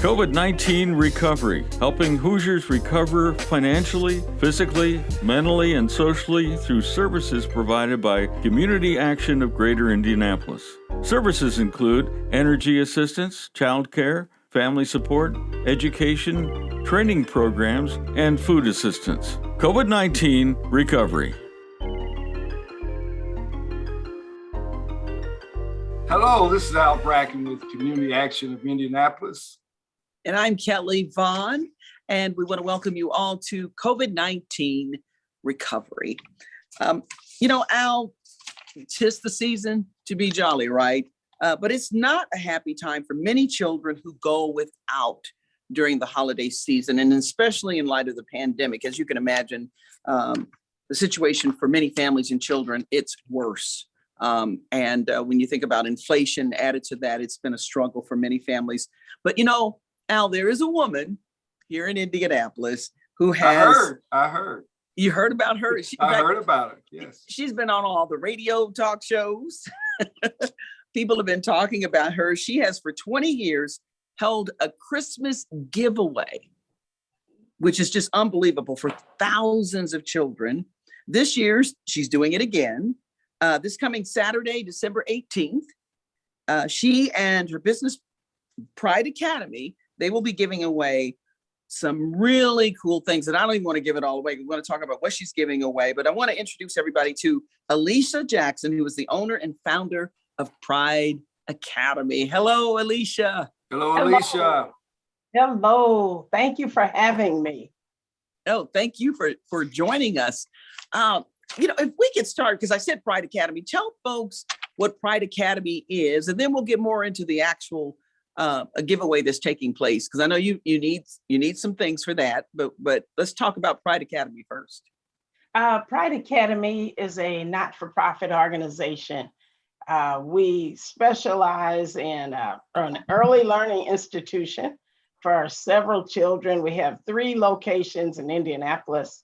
COVID-19 recovery, helping Hoosiers recover financially, physically, mentally, and socially through services provided by Community Action of Greater Indianapolis. Services include energy assistance, child care, family support, education, training programs, and food assistance. COVID-19 recovery. Hello, this is Al Bracken with Community Action of Indianapolis. And I'm Kelly Vaughn, and we want to welcome you all to COVID-19 recovery. Al, it's just the season to be jolly, right? But it's not a happy time for many children who go without during the holiday season, and especially in light of the pandemic. As you can imagine, the situation for many families and children, it's worse. And when you think about inflation added to that, it's been a struggle for many families. But Al, there is a woman here in Indianapolis who has. I heard. You heard about her? I heard about it, yes. She's been on all the radio talk shows. People have been talking about her. She has for 20 years held a Christmas giveaway, which is just unbelievable for thousands of children. This year, she's doing it again. This coming Saturday, December 18th, she and her business, Pride Academy, they will be giving away some really cool things. And I don't even want to give it all away. We want to talk about what she's giving away, but I want to introduce everybody to Alisia Jackson, who is the owner and founder of Pride Academy. Hello, Alisia. Hello, Alisia. Hello. Thank you for having me. Oh, thank you for joining us. If we get started, because I said Pride Academy, tell folks what Pride Academy is, and then we'll get more into the actual a giveaway that's taking place, because I know you need some things for that, but let's talk about Pride Academy first. Pride Academy is a not-for-profit organization. We specialize in an early learning institution for several children. We have 3 locations in Indianapolis.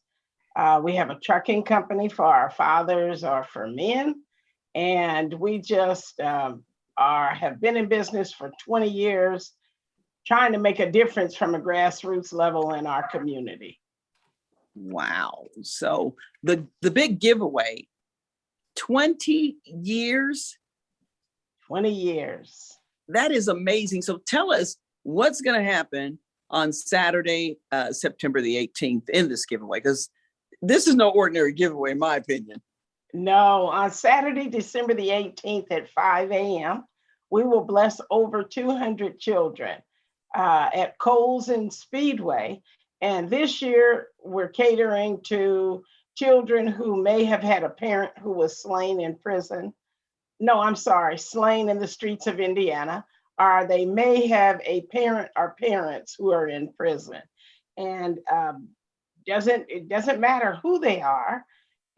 We have a trucking company for our fathers or for men, and we just have been in business for 20 years, trying to make a difference from a grassroots level in our community. Wow. So the big giveaway, 20 years? 20 years. That is amazing. So tell us what's going to happen on Saturday, September the 18th in this giveaway, because this is no ordinary giveaway, in my opinion. No, on Saturday, December the 18th at 5 a.m., we will bless over 200 children at Coles and Speedway. And this year, we're catering to children who may have had a parent who was slain in prison. No, I'm sorry, slain in the streets of Indiana, or they may have a parent or parents who are in prison. And it doesn't matter who they are.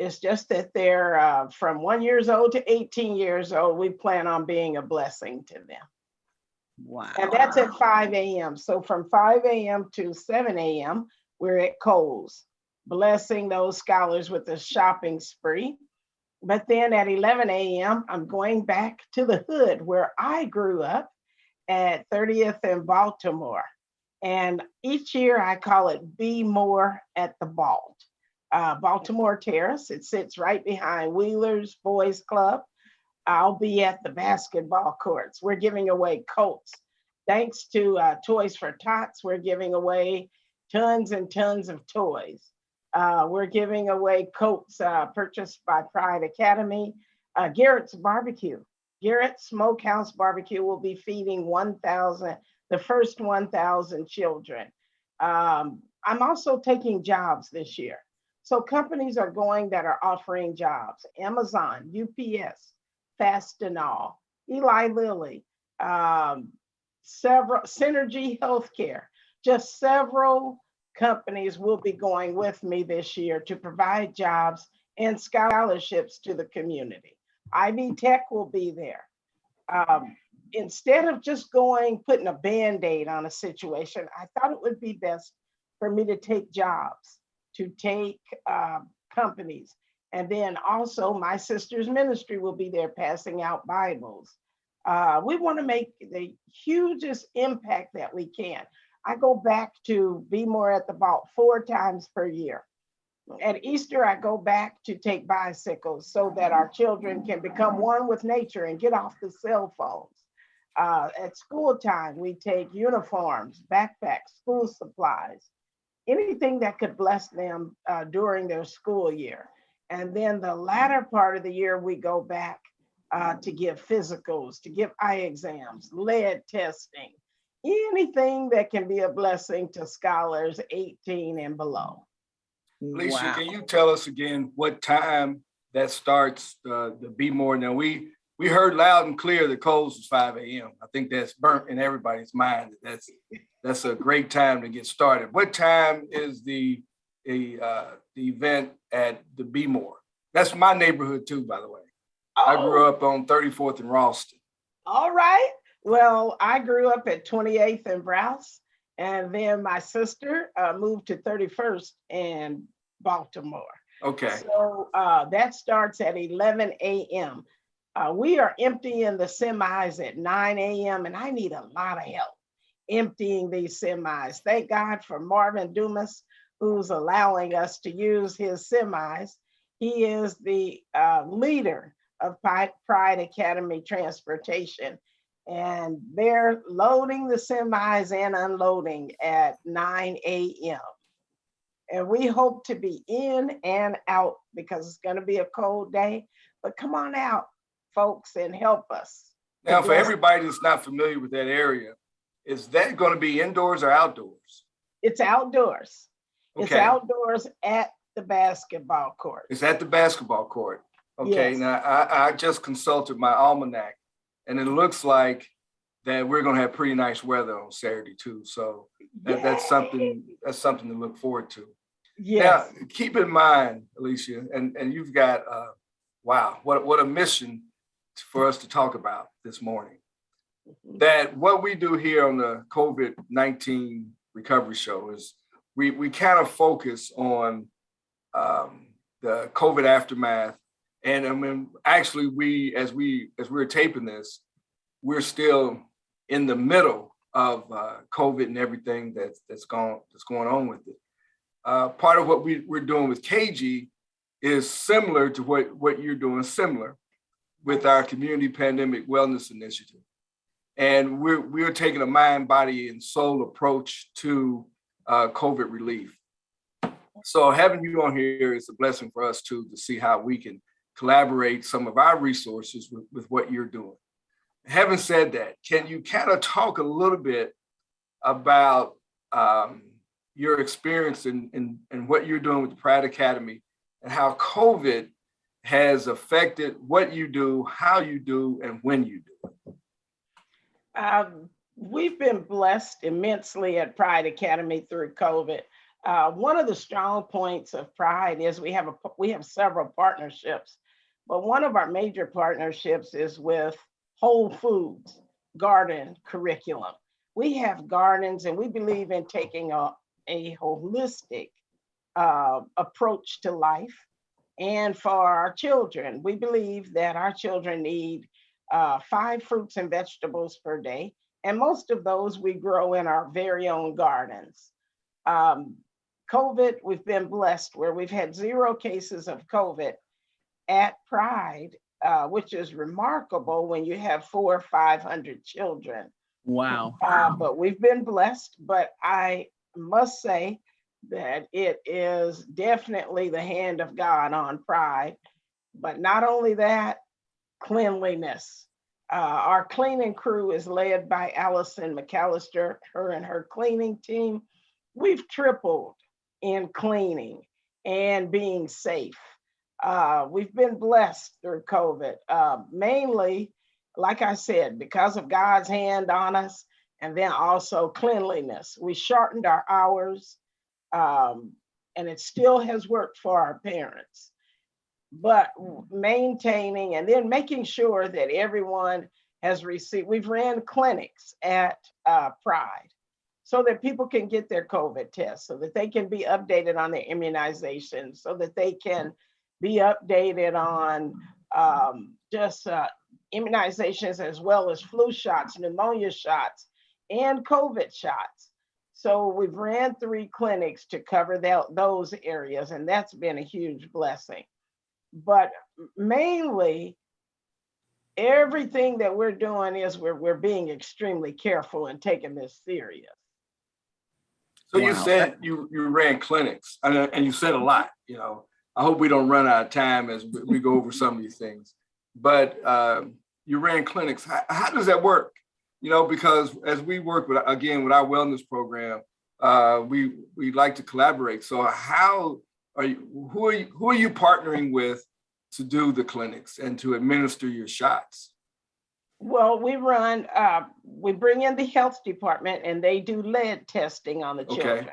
It's just that they're from 1 year old to 18 years old. We plan on being a blessing to them. Wow. And that's at 5 a.m. So from 5 a.m. to 7 a.m., we're at Kohl's, blessing those scholars with a shopping spree. But then at 11 a.m., I'm going back to the hood where I grew up at 30th and Baltimore. And each year I call it Be More at the Balt. Baltimore Terrace. It sits right behind Wheeler's Boys Club. I'll be at the basketball courts. We're giving away coats. Thanks to Toys for Tots, we're giving away tons and tons of toys. We're giving away coats purchased by Pride Academy. Garrett's Barbecue. Garrett's Smokehouse Barbecue will be feeding the first 1,000 children. I'm also taking jobs this year. So companies are that are offering jobs. Amazon, UPS, Fastenal, Eli Lilly, several Synergy Healthcare, just several companies will be going with me this year to provide jobs and scholarships to the community. Ivy Tech will be there. Instead of just putting a Band-Aid on a situation, I thought it would be best for me to take jobs, to take companies. And then also my sister's ministry will be there passing out Bibles. We want to make the hugest impact that we can. I go back to Be More at the Vault 4 times per year. At Easter, I go back to take bicycles so that our children can become one with nature and get off the cell phones. At school time, we take uniforms, backpacks, school supplies, anything that could bless them during their school year. And then the latter part of the year, we go back to give physicals, to give eye exams, lead testing, anything that can be a blessing to scholars 18 and below. Alicia, can you tell us again what time that starts the Be More? Now, we heard loud and clear that Coles was 5 a.m. I think that's burnt in everybody's mind. That's a great time to get started. What time is the event at the Be More? That's my neighborhood too, by the way. I grew up on 34th and Ralston. All right. Well, I grew up at 28th and Browse, and then my sister moved to 31st in Baltimore. Okay. So that starts at 11 a.m. We are emptying the semis at 9 a.m. and I need a lot of help emptying these semis. Thank God for Marvin Dumas, who's allowing us to use his semis. He is the leader of Pride Academy Transportation, and they're loading the semis and unloading at 9 a.m. And we hope to be in and out because it's going to be a cold day, but come on out, folks, and help us. Now, for everybody that's not familiar with that area, is that going to be indoors or outdoors? It's outdoors. Okay. It's outdoors at the basketball court. It's at the basketball court. Okay. Yes. Now, I just consulted my almanac, and it looks like that we're going to have pretty nice weather on Saturday too. So that's something to look forward to. Yes. Now, keep in mind, Alicia, and you've got wow, what a mission for us to talk about this morning. That what we do here on the COVID-19 recovery show is we kind of focus on the COVID aftermath. And I mean, actually, as we're taping this, we're still in the middle of COVID and everything that's going on with it. Part of what we're doing with CAGI is similar to what you're doing, similar with our community pandemic wellness initiative. And we're taking a mind, body, and soul approach to COVID relief. So having you on here is a blessing for us too, to see how we can collaborate some of our resources with what you're doing. Having said that, can you kind of talk a little bit about your experience and what you're doing with the Pride Academy and how COVID has affected what you do, how you do, and when you do? We've been blessed immensely at Pride Academy through COVID. One of the strong points of Pride is we have several partnerships, but one of our major partnerships is with Whole Foods Garden Curriculum. We have gardens, and we believe in taking a holistic approach to life. And for our children, we believe that our children need 5 fruits and vegetables per day. And most of those we grow in our very own gardens. COVID, we've been blessed where we've had 0 cases of COVID at Pride, which is remarkable when you have 400 or 500 children. Wow. But we've been blessed, but I must say that it is definitely the hand of God on Pride. But not only that, cleanliness. Our cleaning crew is led by Allison McAllister, her and her cleaning team. We've tripled in cleaning and being safe. We've been blessed through COVID, mainly, like I said, because of God's hand on us, and then also cleanliness. We shortened our hours, and it still has worked for our parents. But maintaining and then making sure that everyone has received, we've ran clinics at Pride so that people can get their COVID tests, so that they can be updated on their immunizations, so that they can be updated on immunizations as well as flu shots, pneumonia shots, and COVID shots. So we've ran 3 clinics to cover those areas, and that's been a huge blessing. But mainly, everything that we're doing is we're being extremely careful and taking this serious. So Wow. you said you ran clinics, and you said a lot. I hope we don't run out of time as we go over some of these things. But you ran clinics. How does that work? Because as we work with our wellness program, we like to collaborate. So who are you partnering with to do the clinics and to administer your shots? Well, we bring in the health department and they do lead testing on the children. Okay.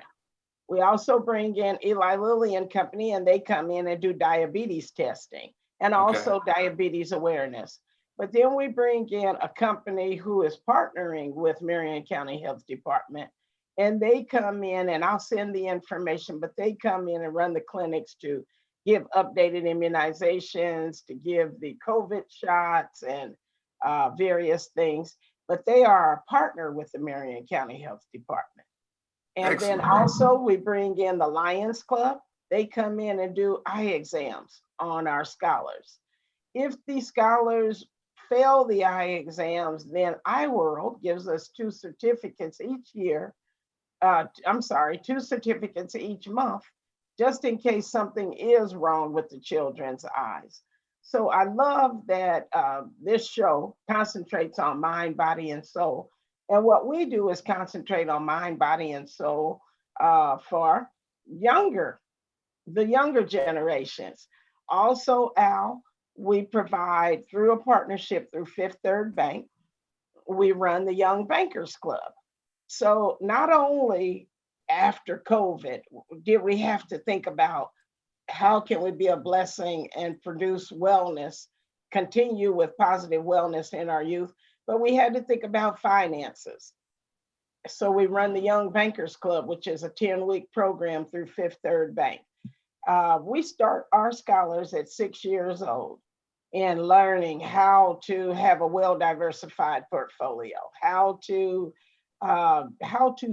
We also bring in Eli Lilly and Company, and they come in and do diabetes testing and also diabetes awareness. But then we bring in a company who is partnering with Marion County Health Department, and they come in, and I'll send the information, but they come in and run the clinics to give updated immunizations, to give the COVID shots and various things. But they are a partner with the Marion County Health Department. And Excellent. then also we bring in the Lions Club. They come in and do eye exams on our scholars. If the scholars fail the eye exams, then iWorld gives us 2 certificates each year. 2 certificates each month, just in case something is wrong with the children's eyes. So I love that this show concentrates on mind, body, and soul. And what we do is concentrate on mind, body, and soul for the younger generations. Also, Al, we provide through a partnership through Fifth Third Bank, we run the Young Bankers Club. So not only after COVID did we have to think about how can we be a blessing and produce wellness, continue with positive wellness in our youth, but we had to think about finances. So we run the Young Bankers Club, which is a 10-week program through Fifth Third Bank. We start our scholars at 6 years old in learning how to have a well-diversified portfolio, how to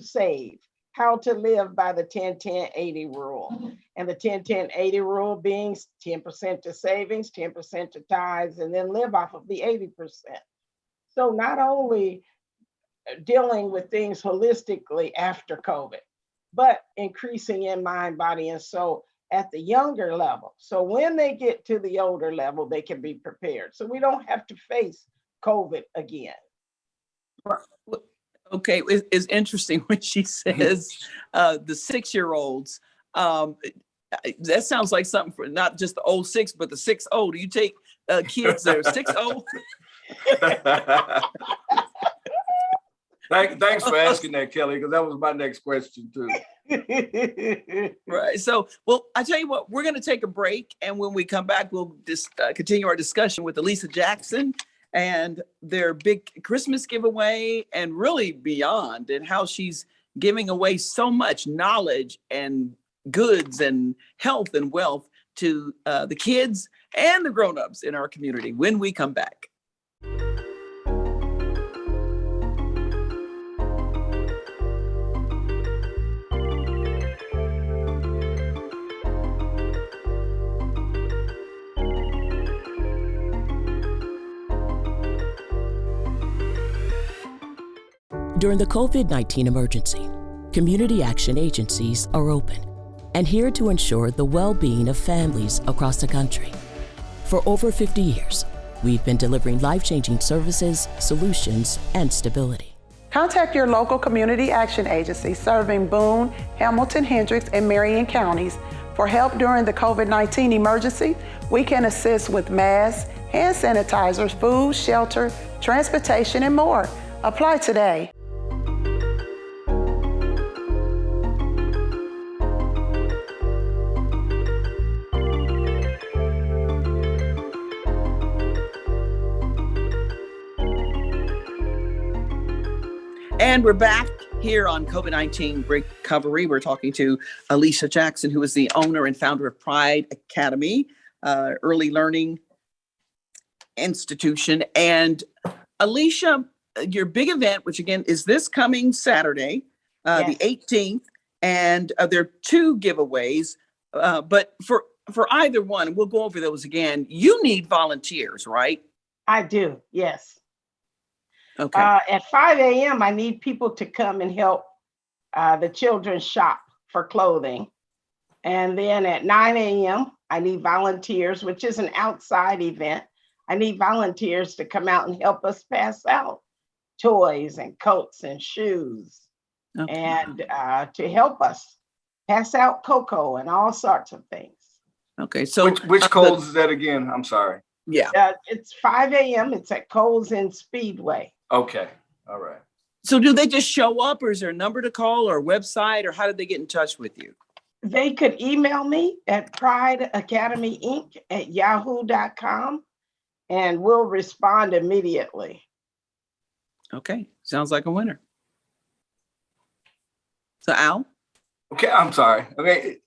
save, how to live by the 10-10-80 rule. And the 10-10-80 rule being 10% to savings, 10% to tithes, and then live off of the 80%. So not only dealing with things holistically after COVID, but increasing in mind, body, and soul at the younger level. So when they get to the older level, they can be prepared. So we don't have to face COVID again. Okay, it's interesting when she says the 6-year-olds. That sounds like something for not just the old 6, but the 6-0. Do you take kids that are 6-0? Thanks for asking that, Kelly, because that was my next question too. Right. So, well, I tell you what, we're going to take a break, and when we come back, we'll just continue our discussion with Alisia Jackson and their big Christmas giveaway, and really beyond, and how she's giving away so much knowledge and goods and health and wealth to the kids and the grown-ups in our community when we come back. During the COVID-19 emergency, community action agencies are open and here to ensure the well-being of families across the country. For over 50 years, we've been delivering life-changing services, solutions, and stability. Contact your local community action agency serving Boone, Hamilton, Hendricks, and Marion counties for help during the COVID-19 emergency. We can assist with masks, hand sanitizers, food, shelter, transportation, and more. Apply today. And we're back here on COVID-19 Recovery. We're talking to Alisia Jackson, who is the owner and founder of Pride Academy, early learning institution. And Alicia, your big event, which again is this coming Saturday, the Yes. 18th, and there are two giveaways. But for either one, we'll go over those again. You need volunteers, right? I do, yes. Okay. At 5 a.m., I need people to come and help the children shop for clothing. And then at 9 a.m., I need volunteers, which is an outside event. I need volunteers to come out and help us pass out toys and coats and shoes, Okay. and to help us pass out cocoa and all sorts of things. Okay. So Which Coles is that again? I'm sorry. yeah. It's 5 a.m. It's at Coles in Speedway. Okay. All right. So do they just show up, or is there a number to call or a website, or how did they get in touch with you? They could email me at prideacademyinc@yahoo.com, and we'll respond immediately. Okay. Sounds like a winner. So Al? Okay. I'm sorry. Okay.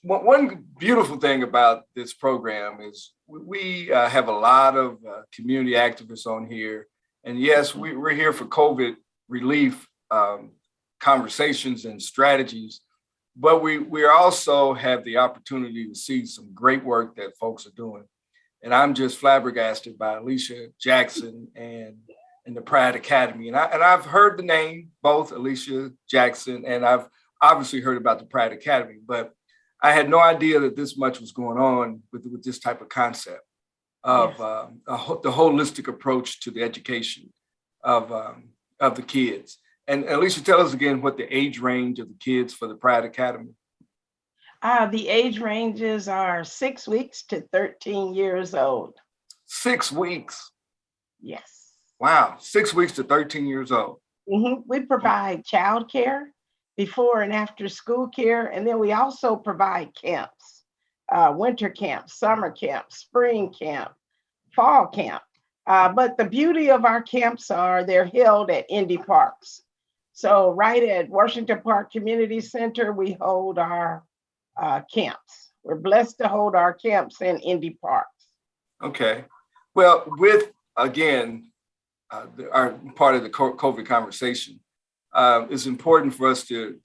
One beautiful thing about this program is we have a lot of community activists on here. And yes, we're here for COVID relief conversations and strategies, but we also have the opportunity to see some great work that folks are doing. And I'm just flabbergasted by Alisia Jackson and the Pride Academy. And I've heard the name, both Alisia Jackson, and I've obviously heard about the Pride Academy, but I had no idea that this much was going on with this type of concept of Yes. the holistic approach to the education of the kids. And Alicia, tell us again what the age range of the kids for the Pride Academy. The age ranges are 6 weeks to 13 years old. 6 weeks. Yes. Wow, 6 weeks to 13 years old. We provide childcare, before and after school care, and then we also provide camps, winter camp, summer camp, spring camp, fall camp. But the beauty of our camps are they're held at Indy Parks. So right at Washington Park Community Center, we hold our camps. We're blessed to hold our camps in Indy Parks. Okay. Well, with, again, our part of the COVID conversation, it's important for us to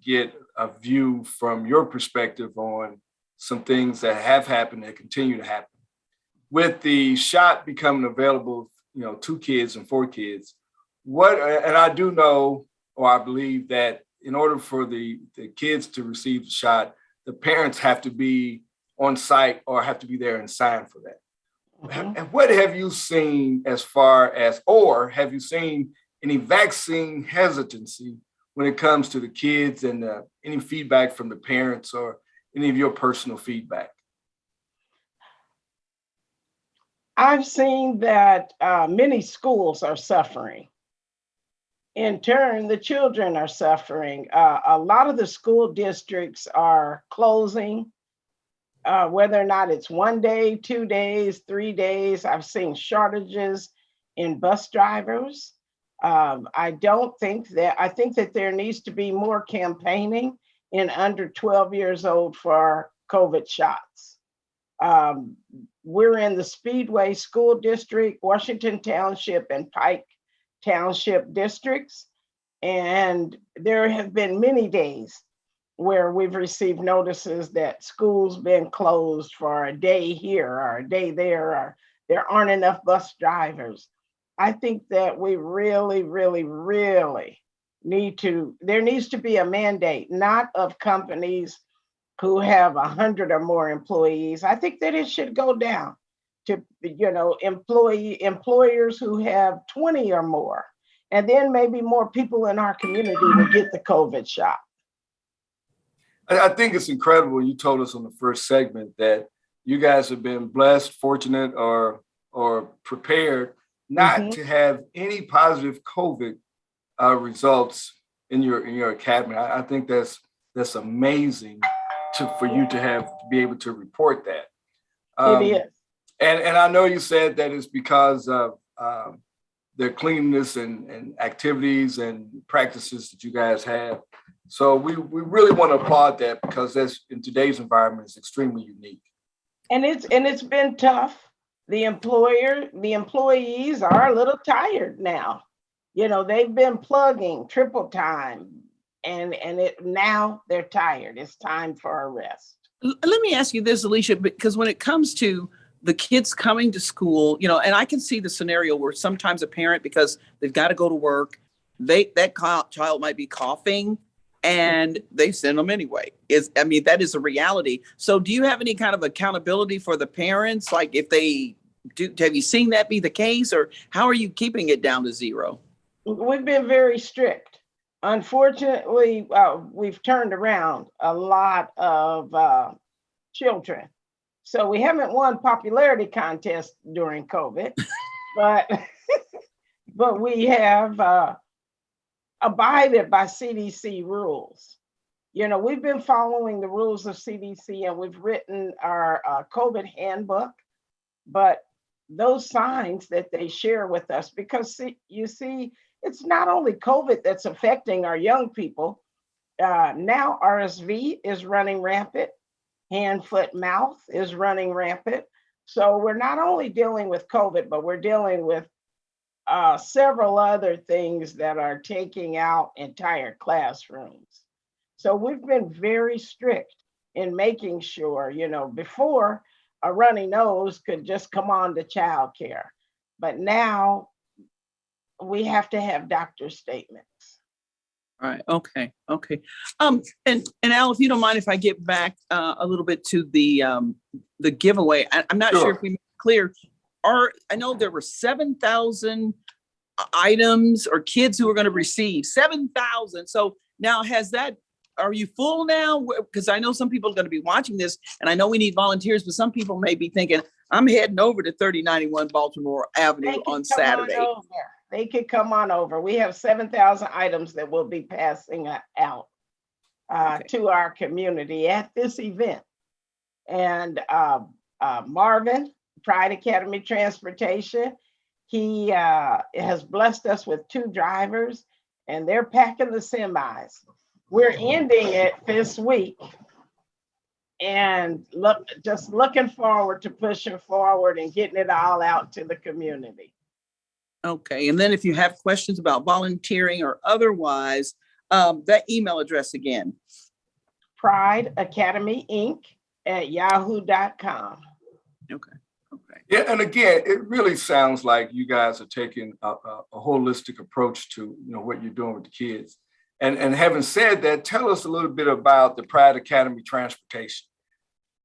get a view from your perspective on some things that have happened that continue to happen. With the shot becoming available, 2 kids and 4 kids, and I do know, or I believe that in order for the kids to receive the shot, the parents have to be on site or have to be there and sign for that. And what have you seen as far as, or have you seen any vaccine hesitancy when it comes to the kids, and any feedback from the parents or any of your personal feedback? I've seen that many schools are suffering. In turn, the children are suffering. A lot of the school districts are closing, whether or not it's 1 day, 2 days, 3 days. I've seen shortages in bus drivers. I think that there needs to be more campaigning in under 12 years old for COVID shots. We're in the Speedway School District, Washington Township, and Pike Township districts. And there have been many days where we've received notices that schools been closed for a day here or a day there, or there aren't enough bus drivers. I think that we really, really, really there needs to be a mandate, not of companies who have 100 or more employees. I think that it should go down to, employers who have 20 or more. And then maybe more people in our community will get the COVID shot. I think it's incredible. You told us on the first segment that you guys have been blessed, fortunate, or prepared not to have any positive COVID results in your academy. I think that's amazing for you to be able to report that. It is. And I know you said that it's because of the cleanliness and activities and practices that you guys have. So we really want to applaud that, because that's, in today's environment, is extremely unique. And it's been tough. the employees are a little tired now. They've been plugging triple time and now they're tired. It's time for a rest. Let me ask you this, Alicia, because when it comes to the kids coming to school, and I can see the scenario where sometimes a parent, because they've got to go to work, that child might be coughing and they send them anyway. That is a reality. So do you have any kind of accountability for the parents? Like if they do, have you seen that be the case, or how are you keeping it down to zero? We've been very strict. Unfortunately, we've turned around a lot of children. So we haven't won popularity contests during COVID, but but we have abided by CDC rules. We've been following the rules of CDC and we've written our COVID handbook, but those signs that they share with us, because you see, it's not only COVID that's affecting our young people. Now RSV is running rampant, hand, foot, mouth is running rampant. So we're not only dealing with COVID, but we're dealing with several other things that are taking out entire classrooms. So we've been very strict in making sure, before a runny nose could just come on to childcare, but now we have to have doctor's statements. All right. Okay. And Al, if you don't mind, if I get back a little bit to the giveaway, I'm not sure if we made it clear. I know there were 7,000 items or kids who are going to receive 7,000. So now are you full now? Because I know some people are going to be watching this, and I know we need volunteers, but some people may be thinking, I'm heading over to 3091 Baltimore Avenue on Saturday. They could come on over. We have 7,000 items that we'll be passing out to our community at this event. And Marvin, Pride Academy Transportation, he has blessed us with 2 drivers, and they're packing the semis. We're ending it this week, and just looking forward to pushing forward and getting it all out to the community. Okay, and then if you have questions about volunteering or otherwise, that email address again. Pride Academy Inc. at yahoo.com. Okay. Yeah, and again, it really sounds like you guys are taking a holistic approach to what you're doing with the kids. And having said that, tell us a little bit about the Pride Academy Transportation.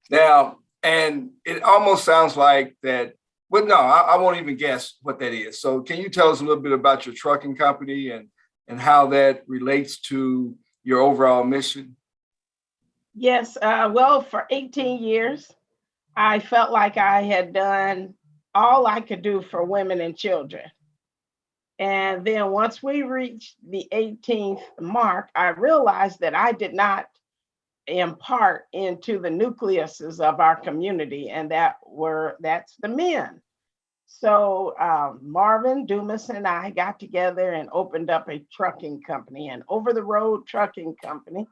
Now, and it almost sounds like that. Well, no, I won't even guess what that is. So can you tell us a little bit about your trucking company and how that relates to your overall mission? Yes, well, for 18 years, I felt like I had done all I could do for women and children. And then once we reached the 18th mark, I realized that I did not impart into the nucleuses of our community, and that's the men. So Marvin Dumas and I got together and opened up a trucking company, an over-the-road trucking company.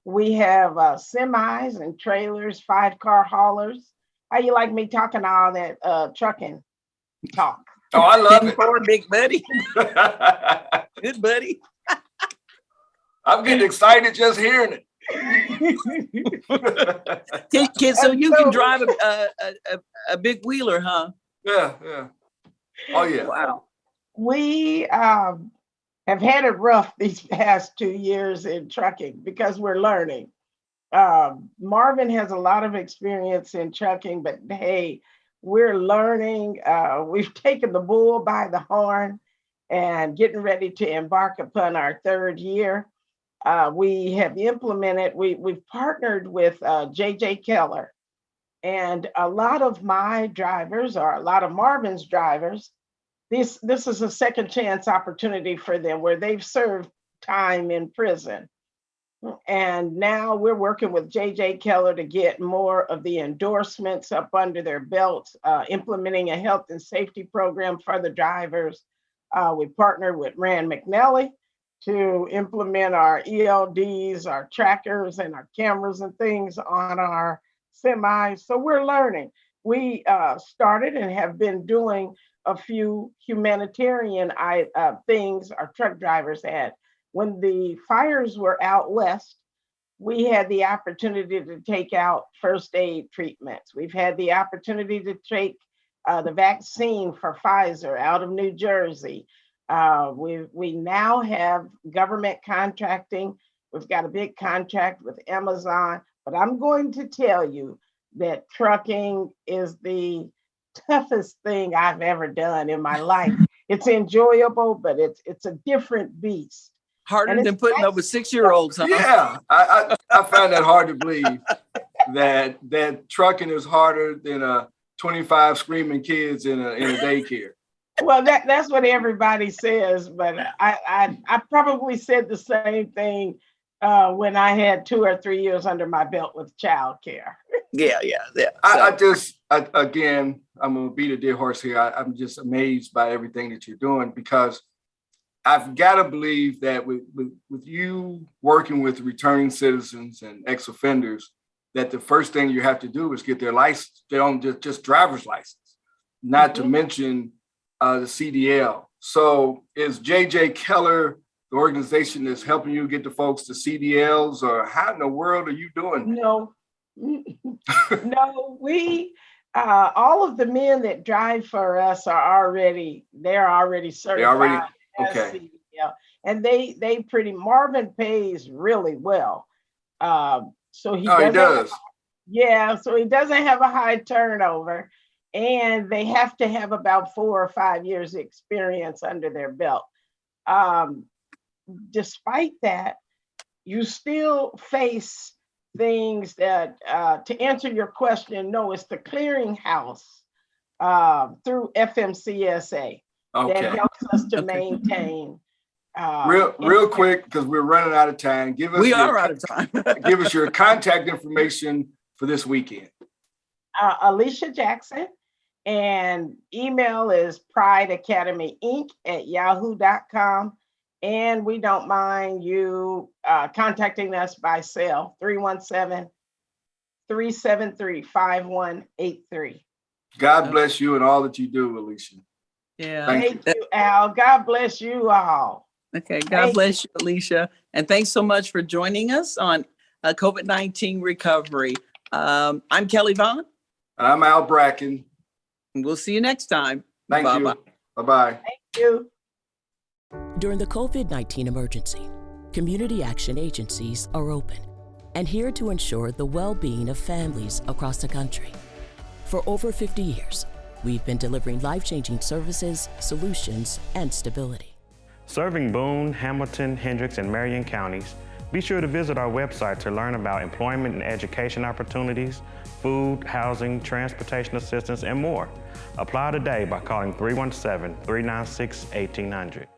We have semis and trailers, 5-car haulers. How you like me talking all that trucking talk? Oh, I love it. Poor big buddy. Good buddy. I'm getting excited just hearing it. So you can drive a big wheeler, huh? Yeah. Oh, yeah. Wow. We have had it rough these past 2 years in trucking because we're learning. Marvin has a lot of experience in trucking, but hey, we're learning. We've taken the bull by the horn and getting ready to embark upon our 3rd year. We have implemented, we've partnered with J.J. Keller, and a lot of my drivers, or a lot of Marvin's drivers, this is a second chance opportunity for them where they've served time in prison. And now we're working with J.J. Keller to get more of the endorsements up under their belts, implementing a health and safety program for the drivers. We partnered with Rand McNally to implement our ELDs, our trackers, and our cameras and things on our semis. So we're learning. we started and have been doing a few humanitarian things our truck drivers had. When the fires were out west, we had the opportunity to take out first aid treatments. We've had the opportunity to take the vaccine for Pfizer out of New Jersey. We now have government contracting. We've got a big contract with Amazon, but I'm going to tell you that trucking is the toughest thing I've ever done in my life. It's enjoyable, but it's a different beast. Harder And than it's putting up with 6-year-olds, huh? Yeah, I find that hard to believe that trucking is harder than 25 screaming kids in a daycare. Well, that's what everybody says, but I probably said the same thing when I had 2 or 3 years under my belt with childcare. Yeah. Again, I'm gonna beat a dead horse here. I'm just amazed by everything that you're doing, because I've got to believe that with you working with returning citizens and ex-offenders, that the first thing you have to do is get their license. They don't just driver's license, not to mention the CDL. So is JJ Keller the organization that's helping you get the folks to CDLs, or how in the world are you doing? No, no, we all of the men that drive for us are already certified. Okay. CDL, and they Marvin pays really well. So he does. So he doesn't have a high turnover, and they have to have about 4 or 5 years experience under their belt. Despite that, you still face things that, to answer your question, no, it's the clearinghouse through FMCSA that helps us to maintain. Real quick, because we're running out of time. We are out of time. Give us your contact information for this weekend. Alisia Jackson, and email is prideacademyinc@yahoo.com. And we don't mind you contacting us by cell, 317-373-5183. God bless you and all that you do, Alisia. Yeah. Thank you, Al. God bless you all. Okay. God bless you, Alisia. And thanks so much for joining us on COVID-19 recovery. I'm Kelly Vaughn. And I'm Al Bracken. And we'll see you next time. Thank you. Bye-bye. Thank you. During the COVID-19 emergency, community action agencies are open and here to ensure the well-being of families across the country. For over 50 years, we've been delivering life-changing services, solutions, and stability. Serving Boone, Hamilton, Hendricks, and Marion counties, be sure to visit our website to learn about employment and education opportunities, food, housing, transportation assistance, and more. Apply today by calling 317-396-1800.